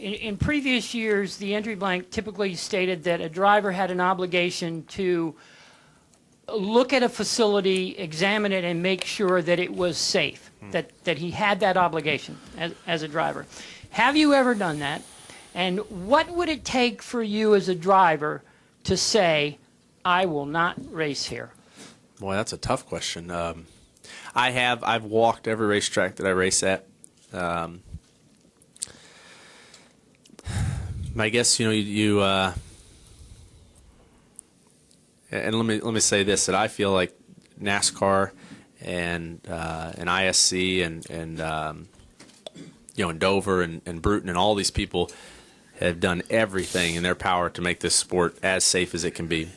in previous years, the entry blank typically stated that a driver had an obligation to look at a facility, examine it, and make sure that it was safe, that he had that obligation as a driver. Have you ever done that? And what would it take for you as a driver to say, I will not race here? Boy, that's a tough question. I've walked every racetrack that I race at. I guess and let me say this, that I feel like NASCAR and ISC and Dover and Bruton and all these people have done everything in their power to make this sport as safe as it can be,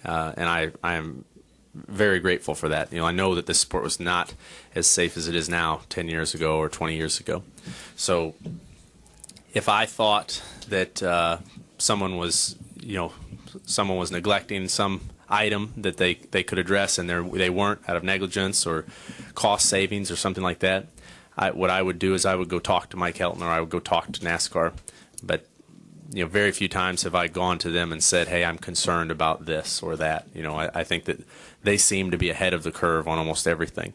and I am very grateful for that. I know that this sport was not as safe as it is now 10 years ago or 20 years ago. So if I thought that someone was neglecting some item that they could address and they weren't, out of negligence or cost savings or something like that, what I would do is I would go talk to Mike Helton or I would go talk to NASCAR. But very few times have I gone to them and said, hey, I'm concerned about this or that. I think that they seem to be ahead of the curve on almost everything.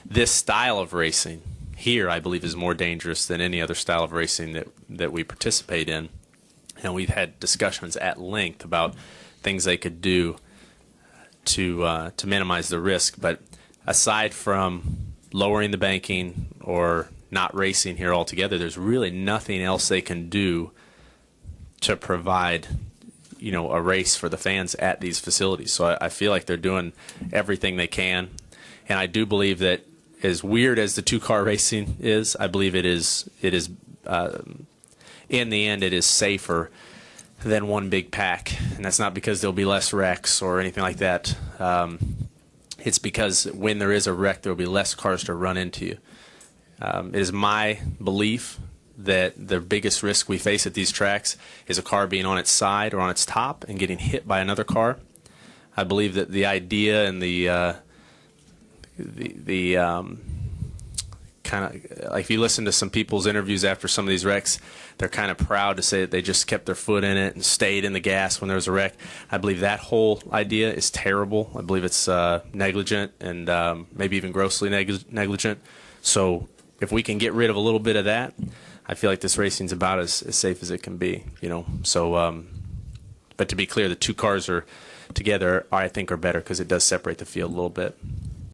This style of racing here, I believe, is more dangerous than any other style of racing that we participate in. And we've had discussions at length about things they could do to minimize the risk. But aside from lowering the banking or not racing here altogether, there's really nothing else they can do to provide a race for the fans at these facilities. So I feel like they're doing everything they can. And I do believe that, as weird as the two-car racing is, I believe it is in the end, it is safer than one big pack. And that's not because there'll be less wrecks or anything like that. It's because when there is a wreck, there will be less cars to run into you. It is my belief that the biggest risk we face at these tracks is a car being on its side or on its top and getting hit by another car. I believe that the idea and the kind of, like, if you listen to some people's interviews after some of these wrecks, they're kind of proud to say that they just kept their foot in it and stayed in the gas when there was a wreck. I believe that whole idea is terrible. I believe it's negligent and maybe even grossly negligent. So if we can get rid of a little bit of that, I feel like this racing's about as safe as it can be. So but to be clear, the two cars are together, I think, are better because it does separate the field a little bit.